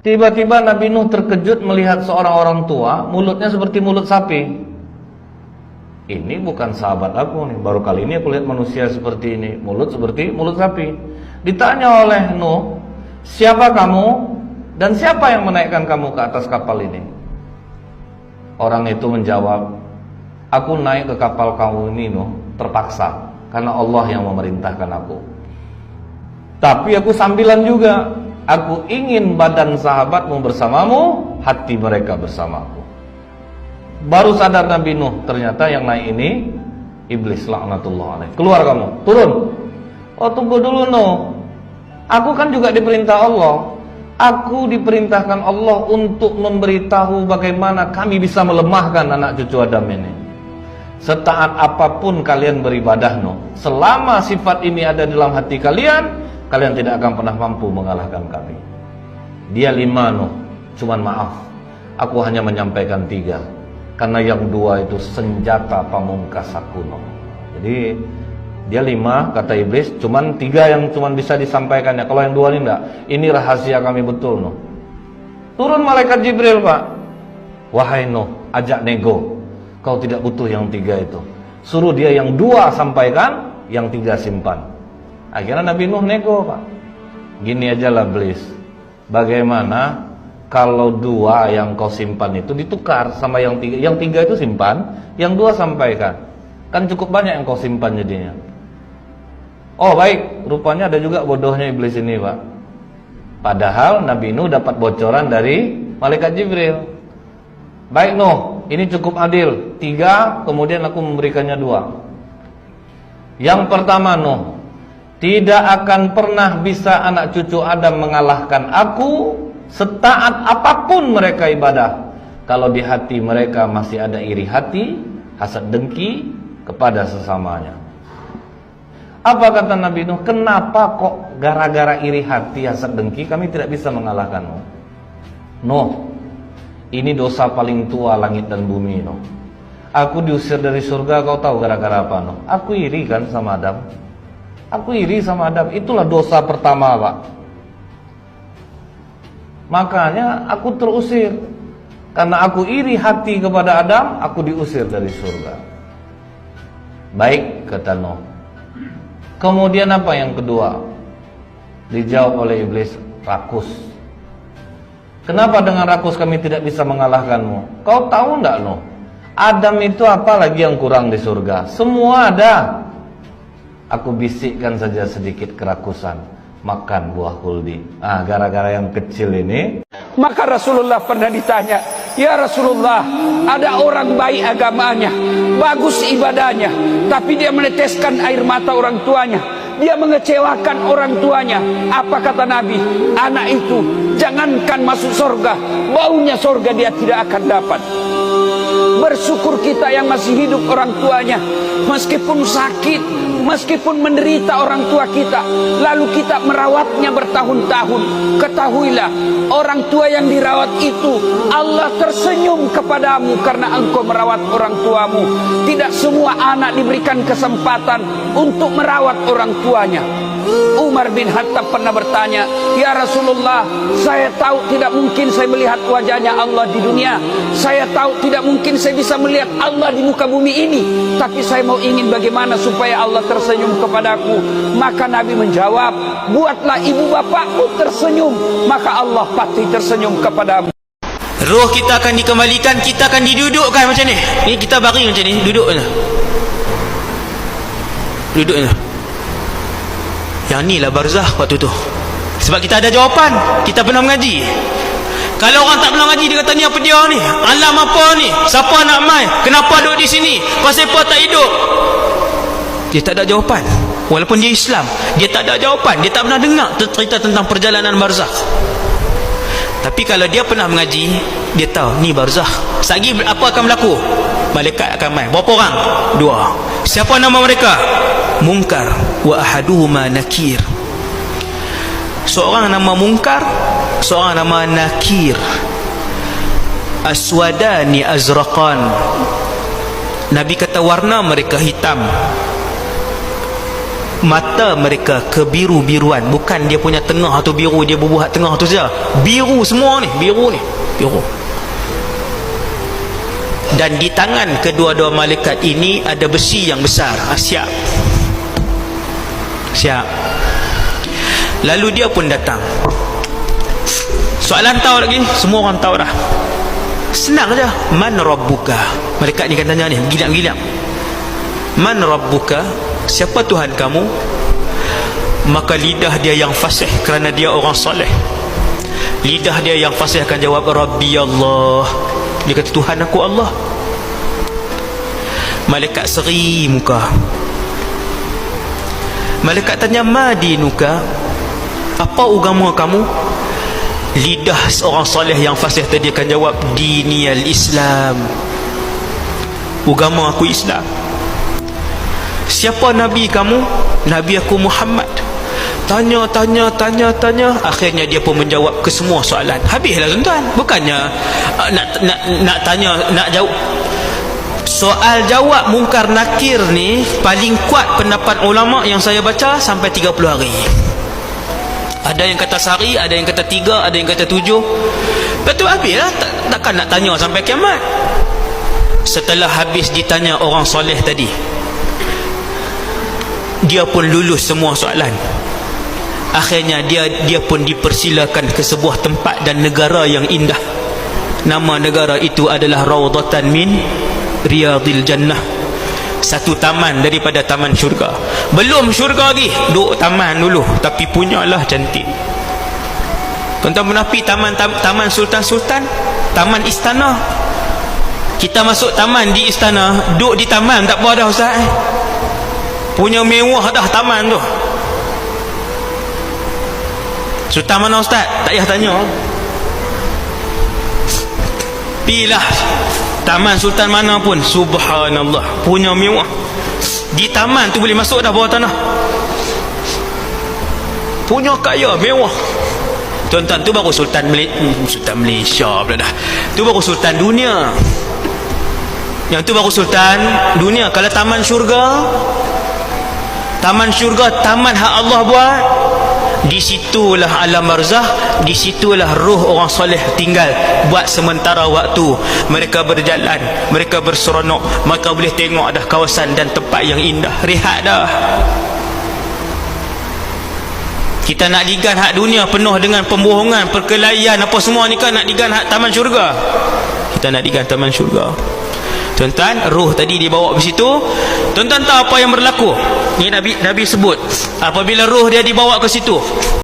Tiba-tiba Nabi Nuh terkejut melihat seorang orang tua, mulutnya seperti mulut sapi. Ini bukan sahabat aku nih, baru kali ini aku lihat manusia seperti ini, mulut seperti mulut sapi. Ditanya oleh Nuh, siapa kamu dan siapa yang menaikkan kamu ke atas kapal ini? Orang itu menjawab, aku naik ke kapal kamu ini Nuh, terpaksa, karena Allah yang memerintahkan aku. Tapi aku sambilan juga, aku ingin badan sahabatmu bersamamu, hati mereka bersamaku. Baru sadar Nabi Nuh, ternyata yang naik ini iblis laknatullah alaih. Keluar kamu, turun. Oh tunggu dulu Nuh, aku kan juga diperintah Allah. Aku diperintahkan Allah untuk memberitahu bagaimana kami bisa melemahkan anak cucu Adam ini. Setaat apapun kalian beribadah Nuh, selama sifat ini ada dalam hati kalian, kalian tidak akan pernah mampu mengalahkan kami. Dia 5 Nuh, cuman maaf, aku hanya menyampaikan 3. Karena yang 2 itu senjata pamungkas aku Nuh. Jadi dia 5 kata iblis, cuman 3 yang cuman bisa disampaikannya. Kalau yang 2 ini enggak, ini rahasia kami betul Nuh. Turun malaikat Jibril Pak. Wahai Nuh, ajak nego. Kau tidak butuh yang 3 itu. Suruh dia yang 2 sampaikan, yang 3 simpan. Akhirnya Nabi Nuh nego Pak. Gini aja lah iblis, bagaimana kalau 2 yang kau simpan itu ditukar sama yang 3? Yang 3 itu simpan, yang 2 sampaikan. Kan cukup banyak yang kau simpan jadinya. Oh baik, rupanya ada juga bodohnya iblis ini Pak. Padahal Nabi Nuh dapat bocoran dari malaikat Jibril. Baik Nuh, ini cukup adil, 3, kemudian aku memberikannya 2. Yang pertama Nuh, tidak akan pernah bisa anak cucu Adam mengalahkan aku setaat apapun mereka ibadah, kalau di hati mereka masih ada iri hati, hasad dengki kepada sesamanya. Apa kata Nabi Nuh? Kenapa kok gara-gara iri hati, hasad dengki kami tidak bisa mengalahkanmu? Nuh, ini dosa paling tua langit dan bumi Nuh. Aku diusir dari surga, kau tahu gara-gara apa Nuh? Aku iri kan sama Adam. Aku iri sama Adam, itulah dosa pertama Pak. Makanya aku terusir. Karena aku iri hati kepada Adam, aku diusir dari surga. Baik kata Nuh. Kemudian apa yang kedua? Dijawab oleh iblis, rakus. Kenapa dengan rakus kami tidak bisa mengalahkanmu? Kau tahu enggak Nuh, Adam itu apa lagi yang kurang di surga? Semua ada. Aku bisikkan saja sedikit kerakusan, makan buah khuldi. Gara-gara yang kecil ini. Maka Rasulullah pernah ditanya, ya Rasulullah, ada orang baik agamanya, bagus ibadahnya, tapi dia meneteskan air mata orang tuanya, dia mengecewakan orang tuanya. Apa kata Nabi? Anak itu jangankan masuk surga, baunya surga dia tidak akan dapat. Bersyukur kita yang masih hidup orang tuanya, meskipun sakit, meskipun menderita orang tua kita, lalu kita merawatnya bertahun-tahun. Ketahuilah, orang tua yang dirawat itu Allah tersenyum kepadamu karena engkau merawat orang tuamu. Tidak semua anak diberikan kesempatan untuk merawat orang tuanya. Umar bin Khattab pernah bertanya, ya Rasulullah, saya tahu tidak mungkin saya melihat wajahnya Allah di dunia, saya tahu tidak mungkin saya bisa melihat Allah di muka bumi ini, tapi saya mau ingin bagaimana supaya Allah tersenyum kepadaku. Maka Nabi menjawab, buatlah ibu bapakmu tersenyum, maka Allah pasti tersenyum kepadamu. Roh kita akan dikembalikan, kita akan didudukkan macam ni. Ni kita baring macam ni, duduk je. Duduk je. Yang ni lah barzah waktu tu. Sebab kita ada jawapan, kita pernah mengaji. Kalau orang tak pernah mengaji, dia kata ni apa dia ni? Alam apa ni? Siapa nak mai? Kenapa duduk di sini? Pasal apa tak hidup? Dia tak ada jawapan. Walaupun dia Islam, dia tak ada jawapan. Dia tak pernah dengar cerita tentang perjalanan barzah. Tapi kalau dia pernah mengaji, dia tahu ni barzah. Sagi apa akan berlaku? Malaikat akan mai. Berapa orang? 2. Siapa nama mereka? Munkar wa ahaduhuma nakir. Seorang nama Munkar, seorang nama Nakir. Aswadani azraqan. Nabi kata warna mereka hitam. mata mereka kebiru-biruan. Bukan dia punya tengah tu biru, dia berbuhat tengah tu saja, biru semua ni, biru. Dan di tangan kedua-dua malaikat ini ada besi yang besar. Siap. Lalu dia pun datang. Soalan tahu lagi, semua orang tahu dah. Senang saja. Man rabbuka? Malaikat ni kan tanya ni, gilam-gilam. Man rabbuka? Siapa Tuhan kamu? Maka lidah dia yang fasih, kerana dia orang soleh. Lidah dia yang fasih akan jawab, Rabbi Allah. Dia kata, Tuhan aku Allah. Malaikat seri muka. Malaikat tanya, ma dinuka? Apa agama kamu? Lidah seorang soleh yang fasih tadi akan jawab, diniyal Islam. Agama aku Islam. Siapa Nabi kamu? Nabi aku Muhammad. Tanya. Akhirnya dia pun menjawab ke semua soalan. Habislah tuan-tuan. Bukannya nak tanya, nak jawab. Soal jawab mungkar nakir ni paling kuat pendapat ulama yang saya baca sampai 30 hari. Ada yang kata sehari, ada yang kata 3, ada yang kata 7. Betul, habislah. Takkan nak tanya sampai kiamat. Setelah habis ditanya orang soleh tadi, dia pun lulus semua soalan. Akhirnya dia pun dipersilakan ke sebuah tempat dan negara yang indah. Nama negara itu adalah Raudatan min Riyadil Jannah. Satu taman daripada taman syurga. Belum syurga lagi, duduk taman dulu, tapi punyalah cantik. Tuan-tuan menapi taman sultan-sultan, taman istana. Kita masuk taman di istana, duduk di taman tak apa dah ustaz. Punya mewah dah taman tu. Sultan mana ustaz? Tak payah tanya. Pilah taman sultan mana pun, subhanallah, punya mewah. Di taman tu boleh masuk dah bawah tanah. Punya kaya, mewah. Tuan-tuan, tu baru sultan Malaysia pula dah. Tu baru sultan dunia. Yang tu baru sultan dunia. Kalau taman syurga, taman hak Allah buat, di situlah alam barzah, di situlah roh orang soleh tinggal buat sementara waktu. Mereka berjalan, mereka berseronok, maka boleh tengok dah kawasan dan tempat yang indah. Rehat dah. Kita nak digan hak dunia penuh dengan pembohongan, perkelahian apa semua ni kan, nak digan hak taman syurga. Kita nak digan taman syurga. Tuan-tuan, roh tadi dibawa ke situ. Tuan-tuan tahu apa yang berlaku? Ni Nabi sebut, apabila roh dia dibawa ke situ,